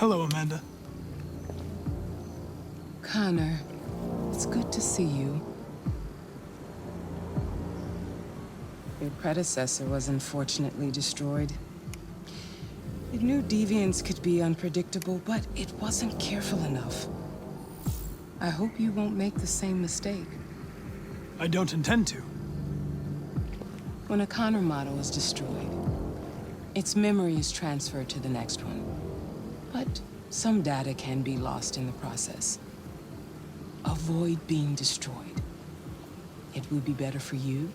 Hello, Amanda. Connor, it's good to see you. Your predecessor was unfortunately destroyed. It knew deviants could be unpredictable, but it wasn't careful enough. I hope you won't make the same mistake. I don't intend to. When a Connor model is destroyed, its memory is transferred to the next one. But some data can be lost in the process. Avoid being destroyed. It would be better for you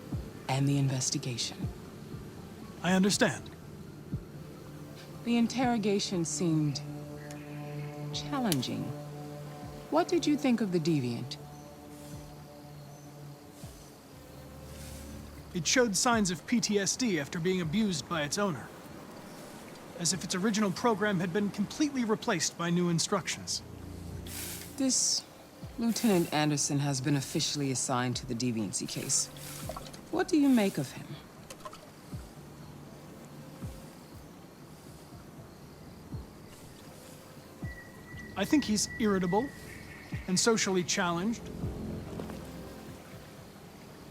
and the investigation. I understand. The interrogation seemed challenging. What did you think of the deviant? It showed signs of PTSD after being abused by its owner. As if its original program had been completely replaced by new instructions. This Lieutenant Anderson has been officially assigned to the deviancy case. What do you make of him? I think he's irritable and socially challenged.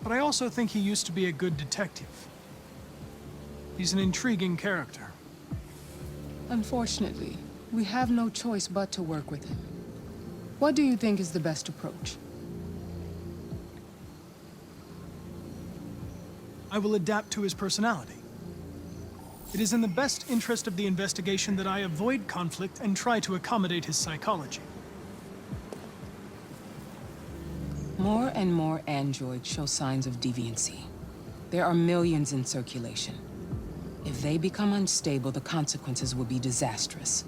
But I also think he used to be a good detective. He's an intriguing character. Unfortunately, we have no choice but to work with him. What do you think is the best approach? I will adapt to his personality. It is in the best interest of the investigation that I avoid conflict and try to accommodate his psychology. More and more androids show signs of deviancy. There are millions in circulation. If they become unstable, the consequences will be disastrous.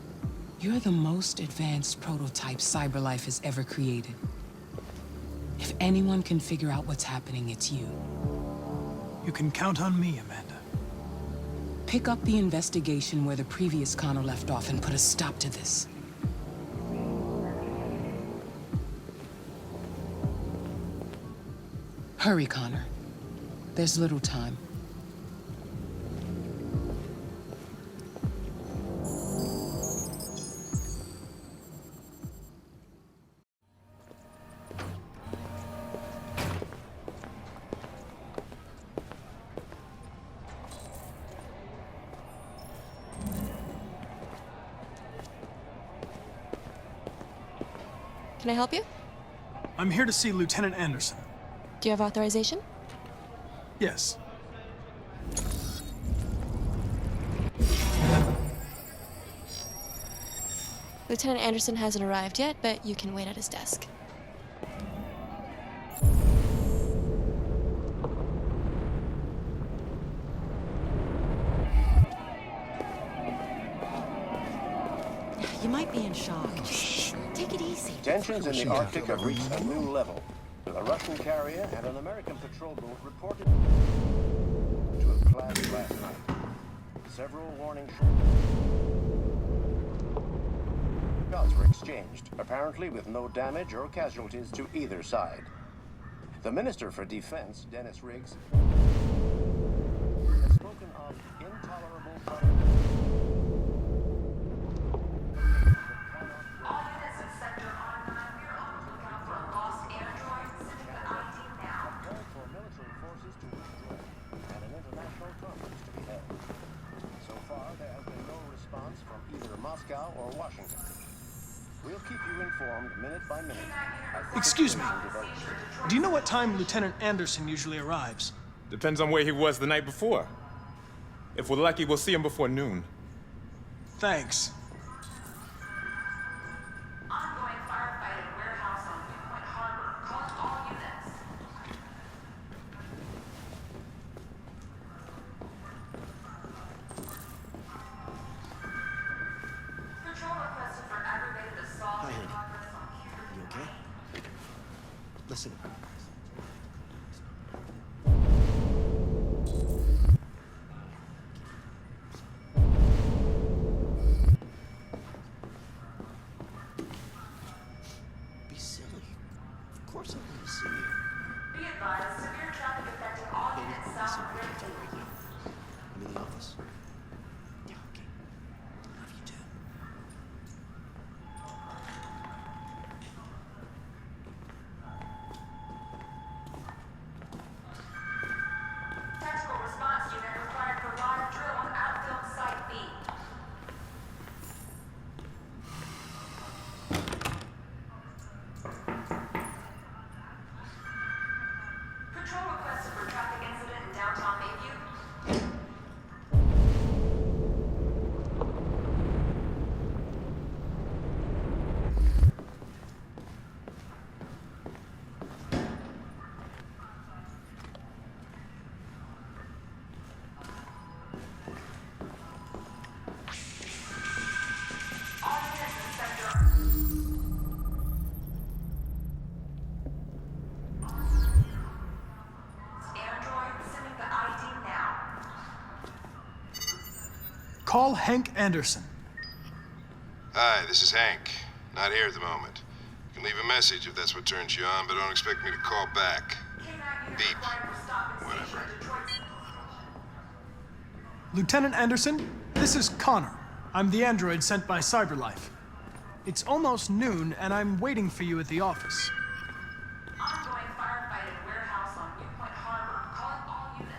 You're the most advanced prototype cyberlife has ever created. If anyone can figure out what's happening, it's you. You can count on me, Amanda. Pick up the investigation where the previous Connor left off and put a stop to this. Hurry, Connor. There's little time. Can I help you? I'm here to see Lieutenant Anderson. Do you have authorization? Yes. Lieutenant Anderson hasn't arrived yet, but you can wait at his desk. You might be in shock. Shh. Take it easy. Tensions in the Arctic have reached a new level. A Russian carrier and an American patrol boat reported to have clashed last night. Several warning shots were exchanged, apparently with no damage or casualties to either side. The Minister for Defense, Dennis Riggs, has spoken of intolerable Moscow or Washington. We'll keep you informed minute by minute. Excuse me. Do you know what time Lieutenant Anderson usually arrives? Depends on where he was the night before. If we're lucky, we'll see him before noon. Thanks. Ongoing firefight at a warehouse on Newport Harbor. Calling all units. Patrol requested for aggravated assault in progress on Cuba. You okay? Listen. Be silly. Of course I want to see you. Be advised, severe traffic affecting all units south of Riverton. Right now. I'm in the office. Yeah, okay. Love you too. Call Hank Anderson. Hi, this is Hank. Not here at the moment. You can leave a message if that's what turns you on, but don't expect me to call back. Beep. Whatever. Lieutenant Anderson, this is Connor. I'm the android sent by CyberLife. It's almost noon, and I'm waiting for you at the office. Ongoing firefight at a warehouse on Newpoint Harbor. Calling all units.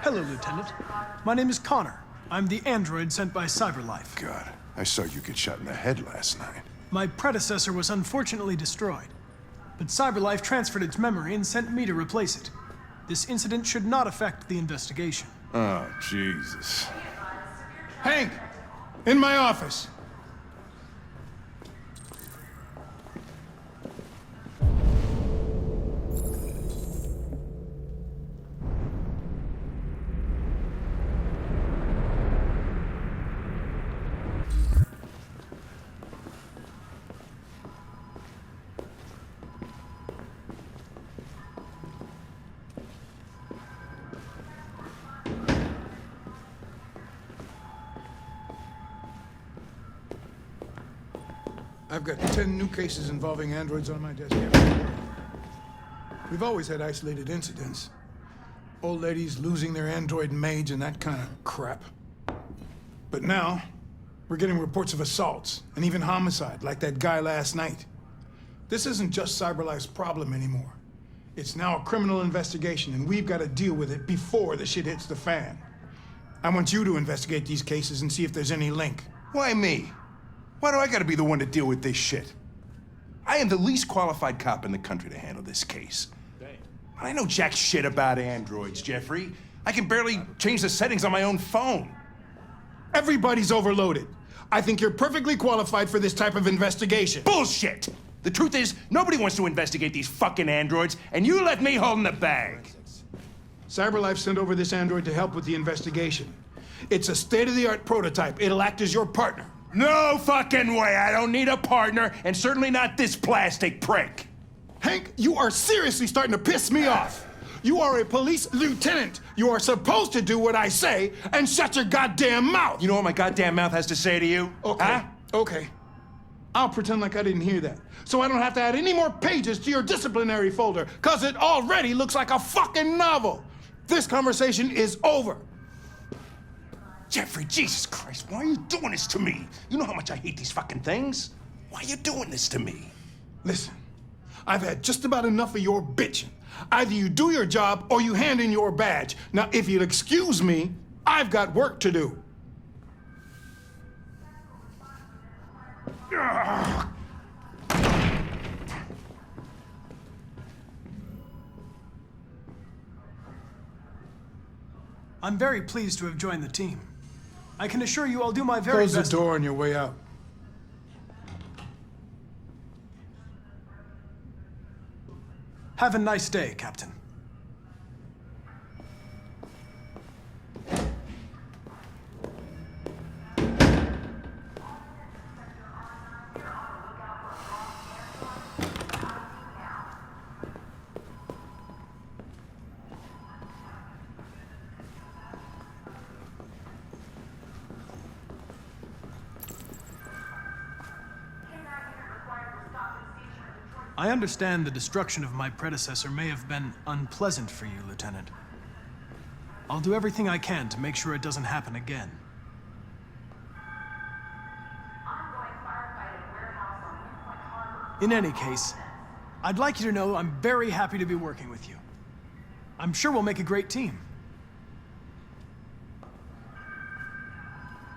Hello, Lieutenant. My name is Connor. I'm the android sent by CyberLife. God, I saw you get shot in the head last night. My predecessor was unfortunately destroyed, but CyberLife transferred its memory and sent me to replace it. This incident should not affect the investigation. Oh, Jesus. Hank! In my office! I've got 10 new cases involving androids on my desk. We've always had isolated incidents. Old ladies losing their android maids and that kind of crap. But now, we're getting reports of assaults and even homicide, like that guy last night. This isn't just CyberLife's problem anymore. It's now a criminal investigation, and we've got to deal with it before the shit hits the fan. I want you to investigate these cases and see if there's any link. Why me? Why do I gotta be the one to deal with this shit? I am the least qualified cop in the country to handle this case. I know jack shit about androids, Jeffrey. I can barely change the settings on my own phone. Everybody's overloaded. I think you're perfectly qualified for this type of investigation. Bullshit! The truth is, nobody wants to investigate these fucking androids, and you let me hold in the bag. CyberLife sent over this android to help with the investigation. It's a state-of-the-art prototype. It'll act as your partner. No fucking way! I don't need a partner, and certainly not this plastic prick. Hank, you are seriously starting to piss me off. You are a police lieutenant. You are supposed to do what I say and shut your goddamn mouth. You know what my goddamn mouth has to say to you? Okay, huh? okay. I'll pretend like I didn't hear that, so I don't have to add any more pages to your disciplinary folder, because it already looks like a fucking novel. This conversation is over. Jeffrey, Jesus Christ, why are you doing this to me? You know how much I hate these fucking things. Why are you doing this to me? Listen, I've had just about enough of your bitching. Either you do your job or you hand in your badge. Now, if you'll excuse me, I've got work to do. I'm very pleased to have joined the team. I can assure you I'll do my very best. Close the door on your way out. Have a nice day, Captain. I understand the destruction of my predecessor may have been unpleasant for you, Lieutenant. I'll do everything I can to make sure it doesn't happen again. In any case, I'd like you to know I'm very happy to be working with you. I'm sure we'll make a great team.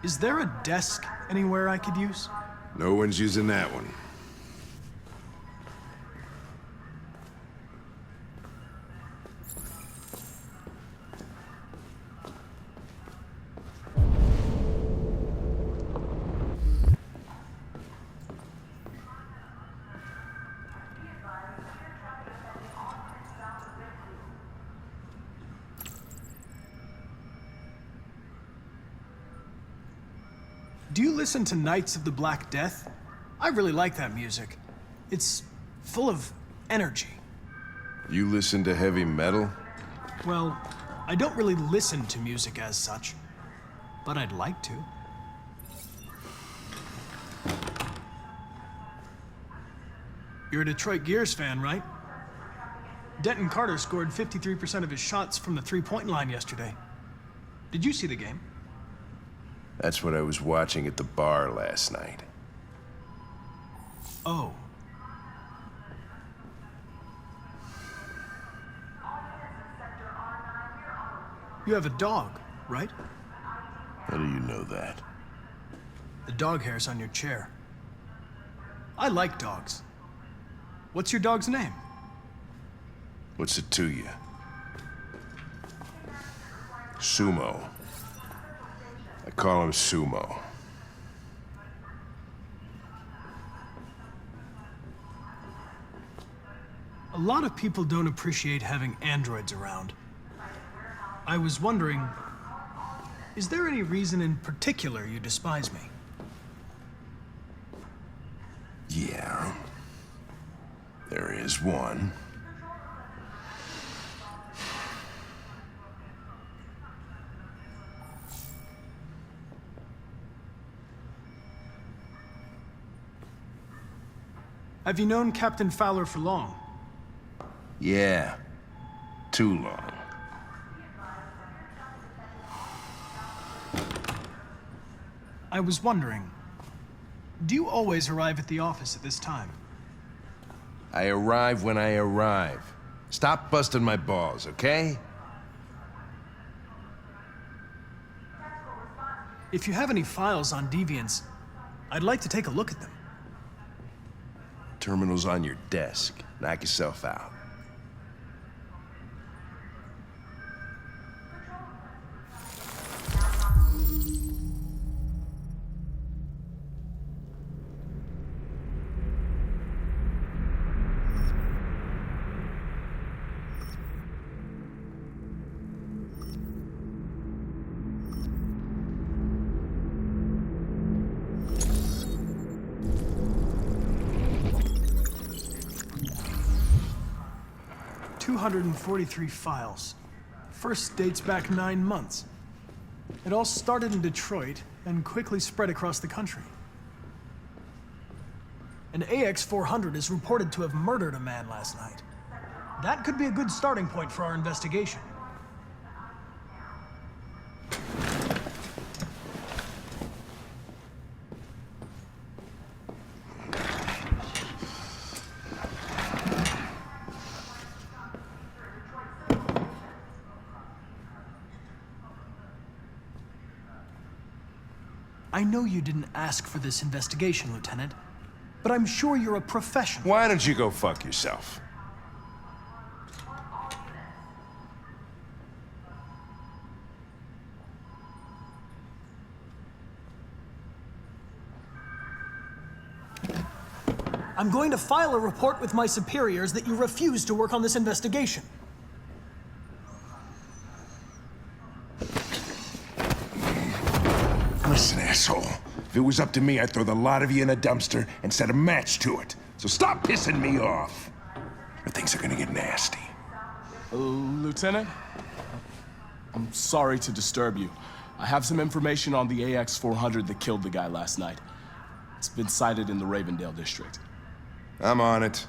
Is there a desk anywhere I could use? No one's using that one. Do you listen to Knights of the Black Death? I really like that music. It's full of energy. You listen to heavy metal? Well, I don't really listen to music as such, but I'd like to. You're a Detroit Gears fan, right? Denton Carter scored 53% of his shots from the three-point line yesterday. Did you see the game? That's what I was watching at the bar last night. Oh. You have a dog, right? How do you know that? The dog hair's on your chair. I like dogs. What's your dog's name? What's it to you? Sumo. I call him Sumo. A lot of people don't appreciate having androids around. I was wondering, is there any reason in particular you despise me? Yeah. There is one. Have you known Captain Fowler for long? Yeah. Too long. I was wondering, do you always arrive at the office at this time? I arrive when I arrive. Stop busting my balls, okay? If you have any files on deviants, I'd like to take a look at them. Terminal's on your desk. Knock yourself out. .243 files. First dates back 9 months. It all started in Detroit and quickly spread across the country. An AX-400 is reported to have murdered a man last night. That could be a good starting point for our investigation. I know you didn't ask for this investigation, Lieutenant, but I'm sure you're a professional. Why don't you go fuck yourself? I'm going to file a report with my superiors that you refuse to work on this investigation. Listen, asshole. If it was up to me, I'd throw the lot of you in a dumpster and set a match to it. So stop pissing me off. Or things are gonna get nasty. Lieutenant? I'm sorry to disturb you. I have some information on the AX-400 that killed the guy last night. It's been sighted in the Ravendale district. I'm on it.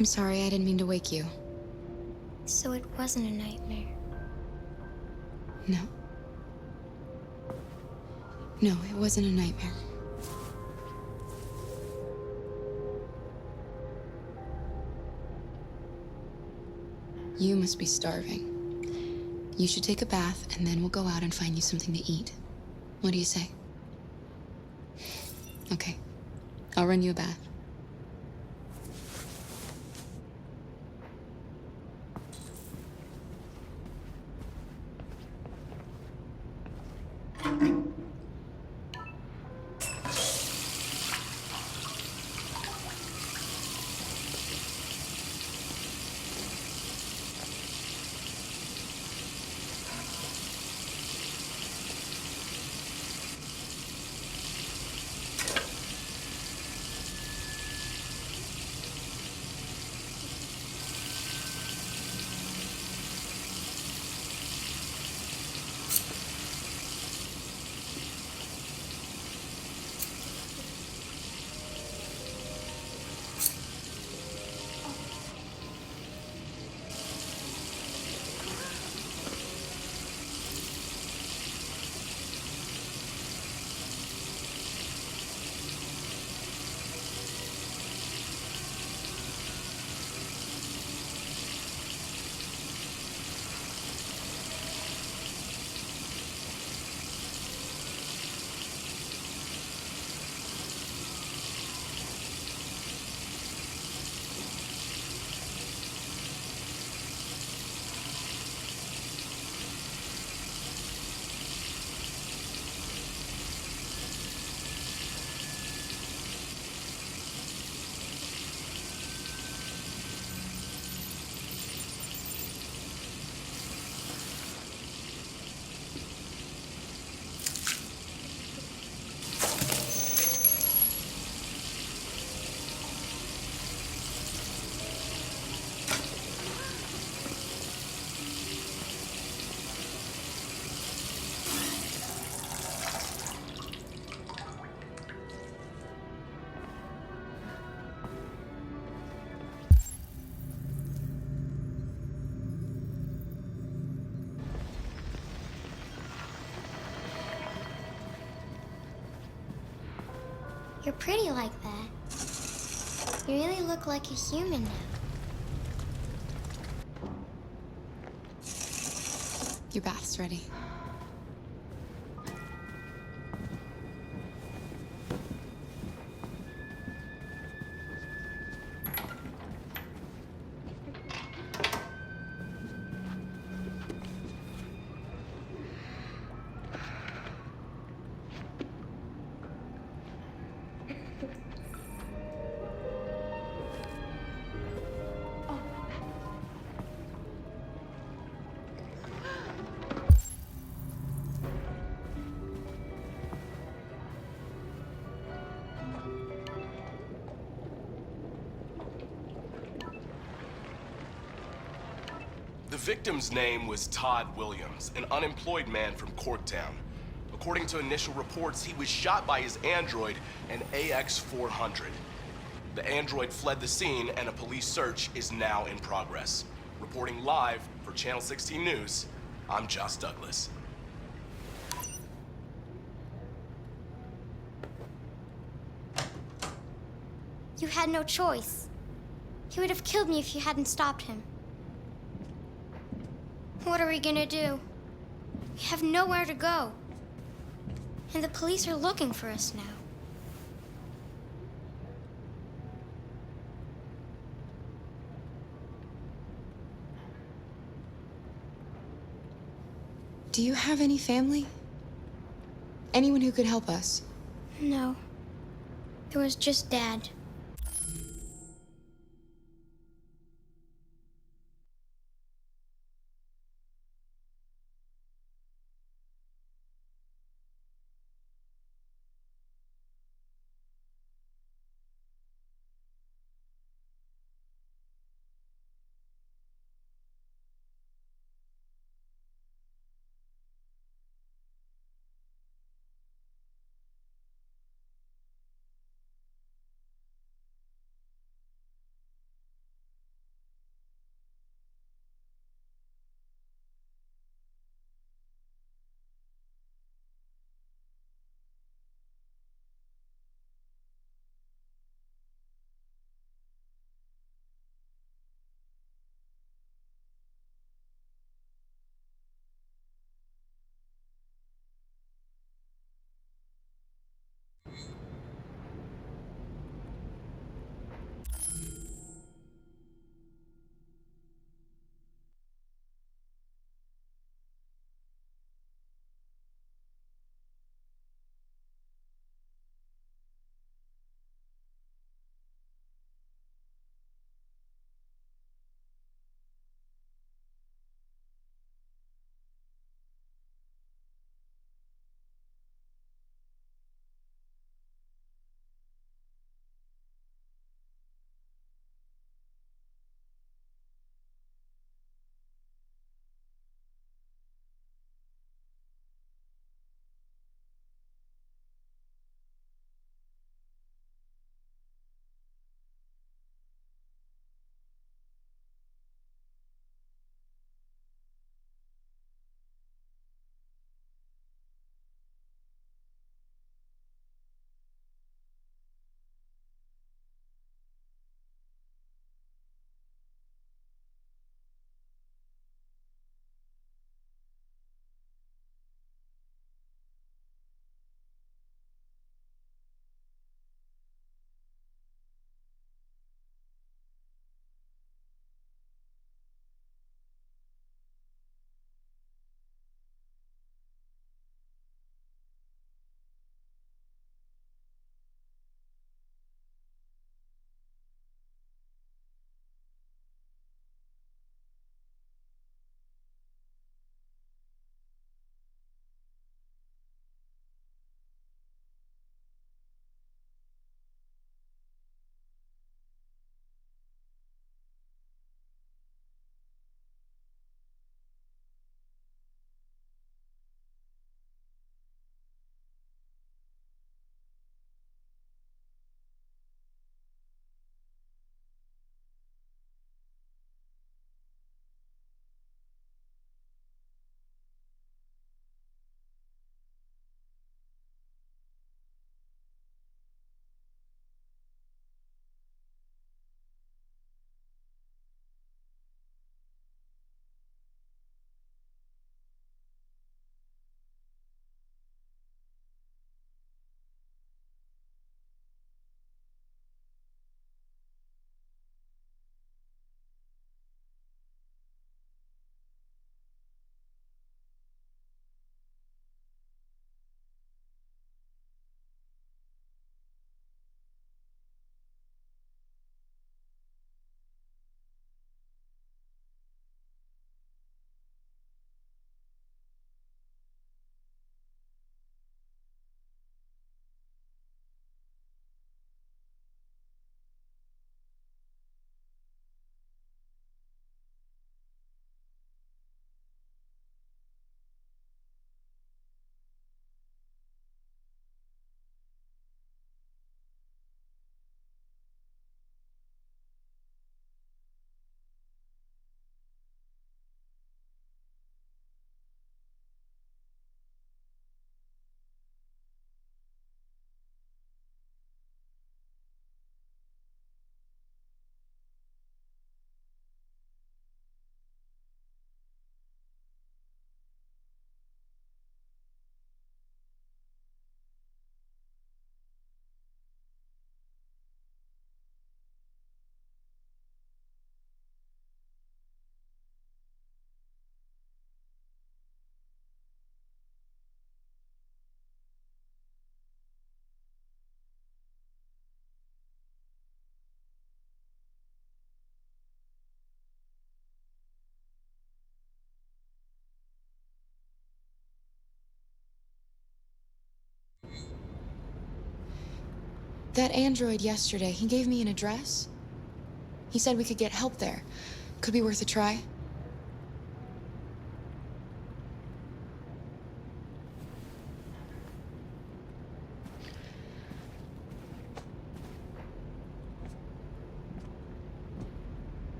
I'm sorry, I didn't mean to wake you. So it wasn't a nightmare. No. No, it wasn't a nightmare. You must be starving. You should take a bath, and then we'll go out and find you something to eat. What do you say? Okay. I'll run you a bath. You're pretty like that. You really look like a human now. Your bath's ready. The victim's name was Todd Williams, an unemployed man from Corktown. According to initial reports, he was shot by his android, an AX-400. The android fled the scene, and a police search is now in progress. Reporting live for Channel 16 News, I'm Josh Douglas. You had no choice. He would have killed me if you hadn't stopped him. What are we gonna do? We have nowhere to go. And the police are looking for us now. Do you have any family? Anyone who could help us? No. There was just Dad. That android yesterday, he gave me an address. He said we could get help there. Could be worth a try.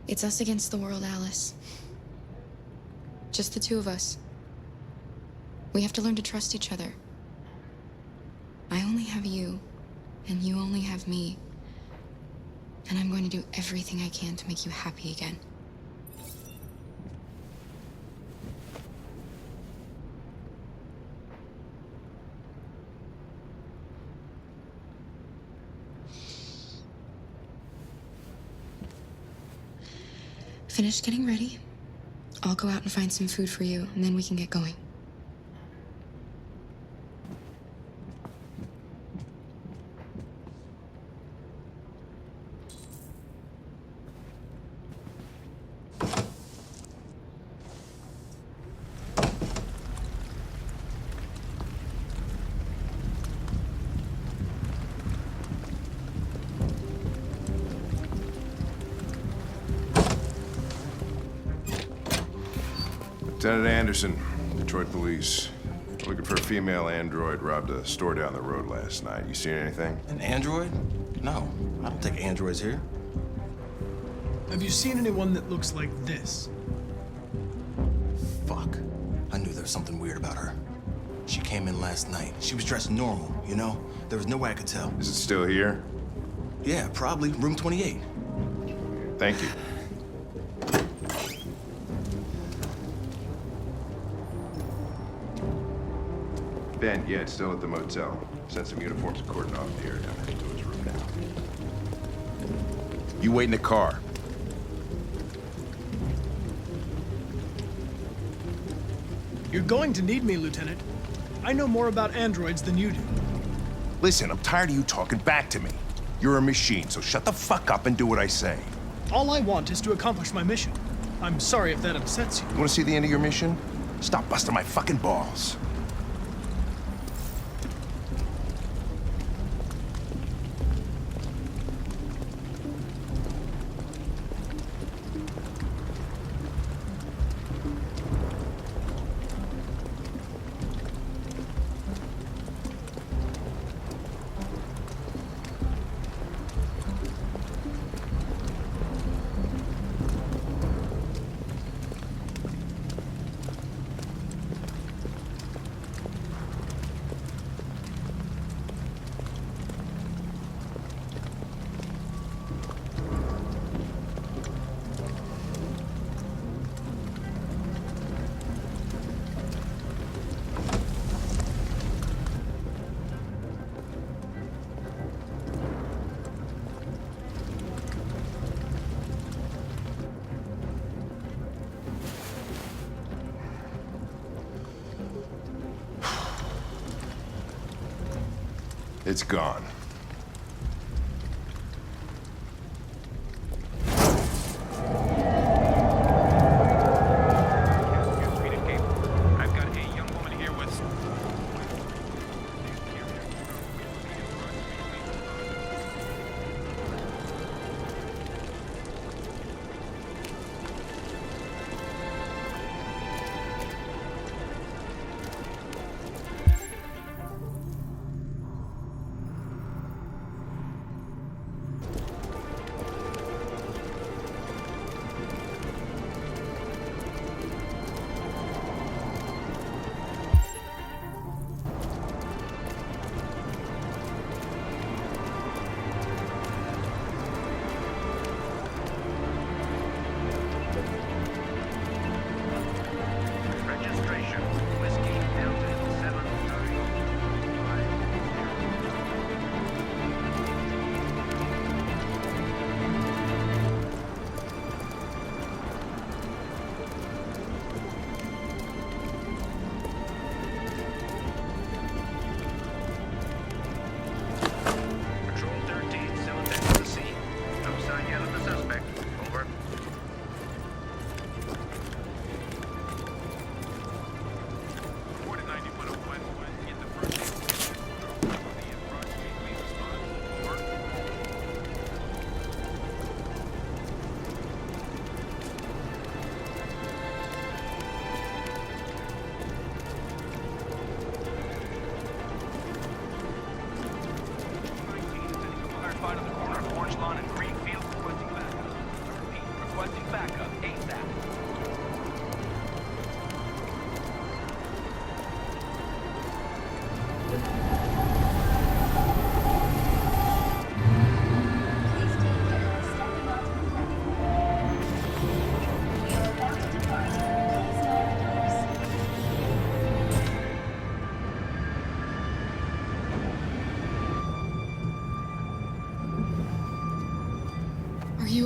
It's us against the world, Alice. Just the two of us. We have to learn to trust each other. I only have you, and you only have me. And I'm going to do everything I can to make you happy again. Finish getting ready. I'll go out and find some food for you, and then we can get going. Lieutenant Anderson, Detroit Police. Looking for a female android robbed a store down the road last night. You seen anything? An android? No, I don't think androids here. Have you seen anyone that looks like this? Fuck. I knew there was something weird about her. She came in last night. She was dressed normal, you know? There was no way I could tell. Is it still here? Yeah, probably. Room 28. Thank you. Ben, yeah, it's still at the motel. Sent some uniforms and cordon off the area. I'm heading to his room now. You wait in the car. You're going to need me, Lieutenant. I know more about androids than you do. Listen, I'm tired of you talking back to me. You're a machine, so shut the fuck up and do what I say. All I want is to accomplish my mission. I'm sorry if that upsets you. You want to see the end of your mission? Stop busting my fucking balls. It's gone.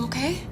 okay?